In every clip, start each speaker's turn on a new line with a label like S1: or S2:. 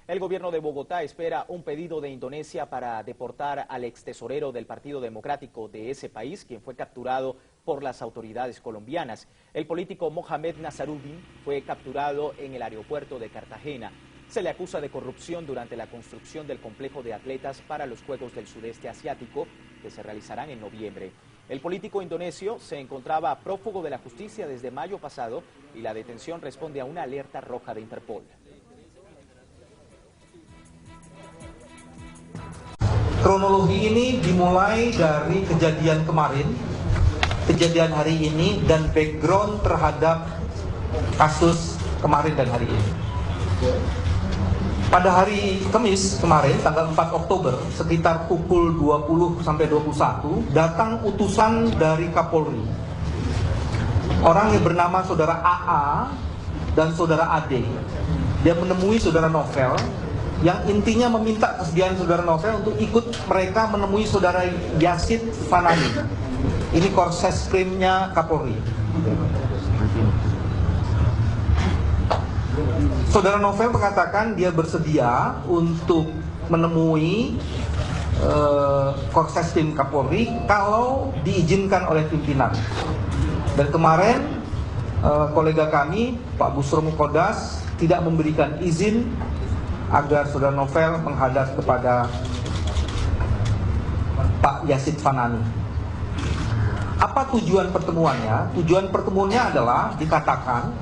S1: El gobierno de Bogotá espera un pedido de Indonesia para deportar al extesorero del Partido Democrático de ese país, quien fue capturado por las autoridades colombianas. El político Mohamed Nazaruddin fue capturado en el aeropuerto de Cartagena. Se le acusa de corrupción durante la construcción del complejo de atletas para los Juegos del Sudeste Asiático, que se realizarán en noviembre. El político indonesio se encontraba prófugo de la justicia desde mayo pasado y la detención responde a una alerta roja de Interpol.
S2: Kronologi ini dimulai dari kejadian kemarin, kejadian hari ini, dan background terhadap kasus kemarin dan hari ini. Pada hari Kamis kemarin, tanggal 4 Oktober, sekitar pukul 20 sampai 21, datang utusan dari Kapolri. Orang yang bernama saudara AA dan saudara AD. Dia menemui saudara Novel, yang intinya meminta kesediaan saudara Novel untuk ikut mereka menemui saudara Yasid Fanani. Ini Korseskrimnya Kapolri. Saudara Novel mengatakan dia bersedia untuk menemui Korseskrim Kapolri kalau diizinkan oleh pimpinan. Dan kemarin kolega kami, Pak Busro Mukodas, tidak memberikan izin agar saudara Novel menghadap kepada Pak Yasid Fanani. Apa tujuan pertemuannya? Tujuan pertemuannya adalah dikatakan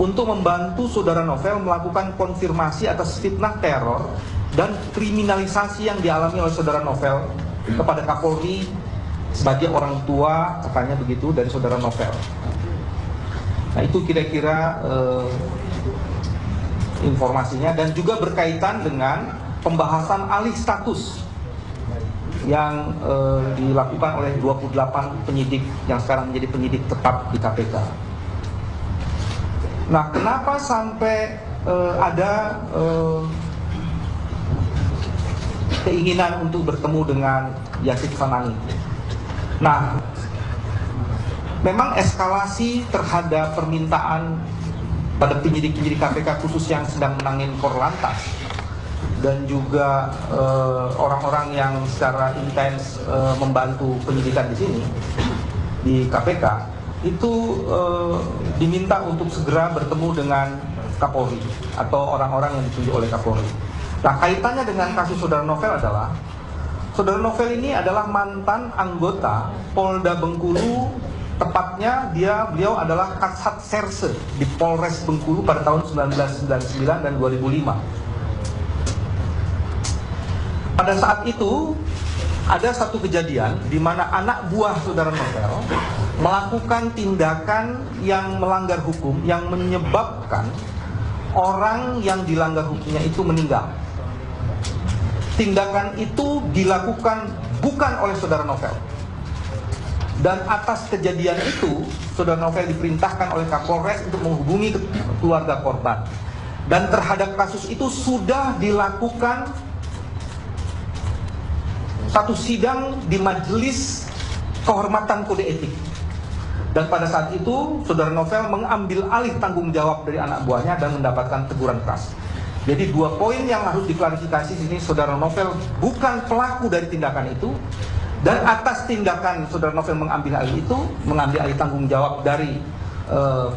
S2: untuk membantu saudara Novel melakukan konfirmasi atas fitnah teror dan kriminalisasi yang dialami oleh saudara Novel kepada Kapolri sebagai orang tua, katanya begitu, dari saudara Novel. Nah, itu kira-kira informasinya, dan juga berkaitan dengan pembahasan alih status yang dilakukan oleh 28 penyidik yang sekarang menjadi penyidik tetap di KPK. Nah, kenapa sampai ada keinginan untuk bertemu dengan Yasid Fanani? Nah, memang eskalasi terhadap permintaan pada penyidik-penyidik KPK khusus yang sedang menangin Korlantas dan juga orang-orang yang secara intens membantu penyidikan di sini di KPK itu diminta untuk segera bertemu dengan Kapolri atau orang-orang yang ditunjuk oleh Kapolri. Nah, kaitannya dengan kasus saudara Novel adalah saudara Novel ini adalah mantan anggota Polda Bengkulu. Tepatnya beliau adalah Kasat Serse di Polres Bengkulu pada tahun 1999 dan 2005. Pada saat itu ada satu kejadian di mana anak buah saudara Novel melakukan tindakan yang melanggar hukum yang menyebabkan orang yang dilanggar hukumnya itu meninggal. Tindakan itu dilakukan bukan oleh saudara Novel. Dan atas kejadian itu, saudara Novel diperintahkan oleh Kapolres untuk menghubungi keluarga korban. Dan terhadap kasus itu sudah dilakukan satu sidang di Majelis Kehormatan Kode Etik. Dan pada saat itu, saudara Novel mengambil alih tanggung jawab dari anak buahnya dan mendapatkan teguran keras. Jadi 2 poin yang harus diklarifikasi di sini, saudara Novel bukan pelaku dari tindakan itu. Dan atas tindakan saudara Novel mengambil alih tanggung jawab dari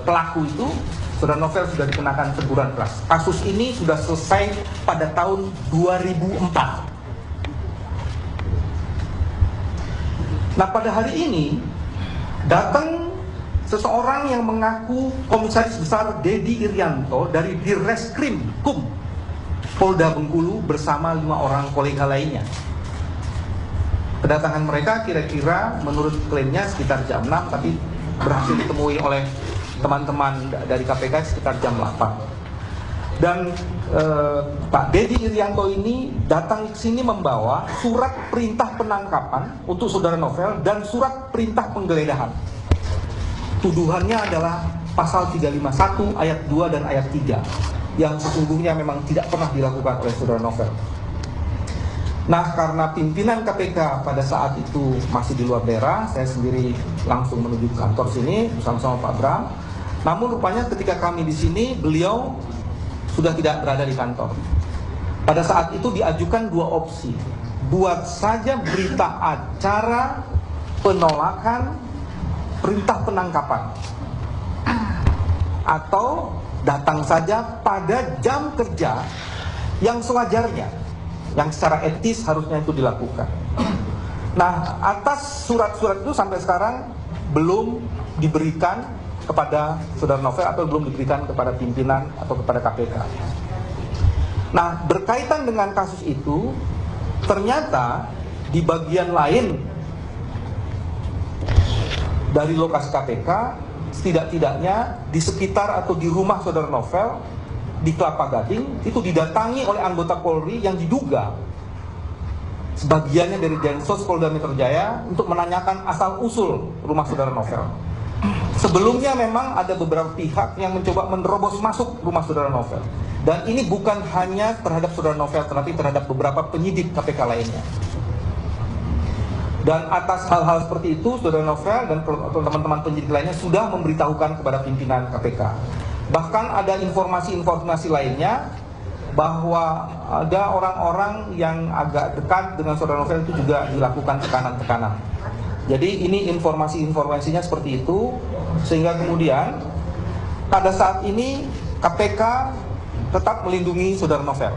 S2: pelaku itu, saudara Novel sudah dikenakan teguran keras. Kasus ini sudah selesai pada tahun 2004. Nah, pada hari ini datang seseorang yang mengaku Komisaris Besar Dedi Irianto dari Dirreskrim Kum Polda Bengkulu bersama 5 orang kolega lainnya. Kedatangan mereka kira-kira menurut klaimnya sekitar jam 6, tapi berhasil ditemui oleh teman-teman dari KPK sekitar jam 8. Dan Pak Dedi Irianto ini datang ke sini membawa surat perintah penangkapan untuk saudara Novel dan surat perintah penggeledahan. Tuduhannya adalah pasal 351 ayat 2 dan ayat 3 yang sesungguhnya memang tidak pernah dilakukan oleh saudara Novel. Nah, karena pimpinan KPK pada saat itu masih di luar daerah, saya sendiri langsung menuju ke kantor sini bersama-sama Pak Bram. Namun rupanya ketika kami di sini, beliau sudah tidak berada di kantor. Pada saat itu diajukan dua opsi. Buat saja berita acara penolakan perintah penangkapan, atau datang saja pada jam kerja yang sewajarnya, yang secara etis harusnya itu dilakukan. Nah, atas surat-surat itu sampai sekarang belum diberikan kepada Saudara Novel atau belum diberikan kepada pimpinan atau kepada KPK. Nah, berkaitan dengan kasus itu, ternyata di bagian lain dari lokasi KPK, setidak-tidaknya di sekitar atau di rumah Saudara Novel di Kelapa Gading itu didatangi oleh anggota Polri yang diduga sebagiannya dari Densus Polda Metro Jaya untuk menanyakan asal-usul rumah Saudara Novel. Sebelumnya memang ada beberapa pihak yang mencoba menerobos masuk rumah Saudara Novel. Dan ini bukan hanya terhadap Saudara Novel, tetapi terhadap beberapa penyidik KPK lainnya. Dan atas hal-hal seperti itu, Saudara Novel dan teman-teman penyidik lainnya sudah memberitahukan kepada pimpinan KPK. Bahkan ada informasi-informasi lainnya bahwa ada orang-orang yang agak dekat dengan Saudara Novel itu juga dilakukan tekanan-tekanan. Jadi ini informasi-informasinya seperti itu, sehingga kemudian pada saat ini KPK tetap melindungi Saudara Novel.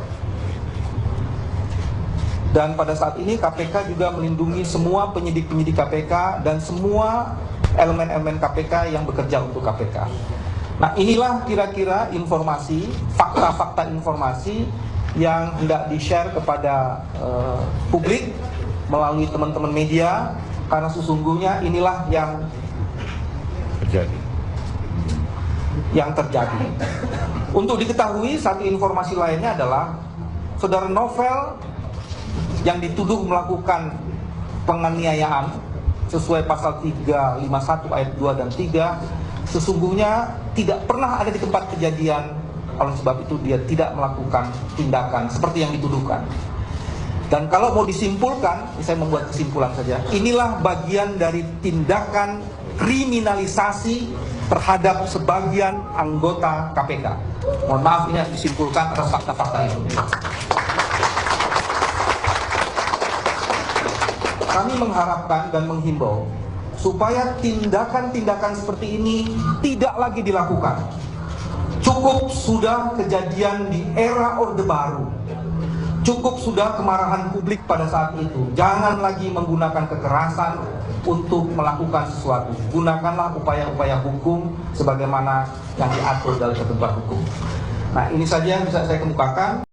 S2: Dan pada saat ini KPK juga melindungi semua penyidik-penyidik KPK dan semua elemen-elemen KPK yang bekerja untuk KPK. Nah, inilah kira-kira informasi, fakta-fakta informasi yang hendak di-share kepada publik melalui teman-teman media, karena sesungguhnya inilah yang terjadi. Untuk diketahui, satu informasi lainnya adalah Saudara Novel yang dituduh melakukan penganiayaan sesuai pasal 351 ayat 2 dan 3 sesungguhnya tidak pernah ada di tempat kejadian. Oleh sebab itu dia tidak melakukan tindakan seperti yang dituduhkan. Dan kalau mau disimpulkan, saya membuat kesimpulan saja, inilah bagian dari tindakan kriminalisasi terhadap sebagian anggota KPK. Mohon maaf, ini harus disimpulkan atas fakta-fakta itu. Kami mengharapkan dan menghimbau supaya tindakan-tindakan seperti ini tidak lagi dilakukan. Cukup sudah kejadian di era Orde Baru. Cukup sudah kemarahan publik pada saat itu. Jangan lagi menggunakan kekerasan untuk melakukan sesuatu. Gunakanlah upaya-upaya hukum sebagaimana yang diatur dalam ketentuan hukum. Nah, ini saja yang bisa saya kemukakan.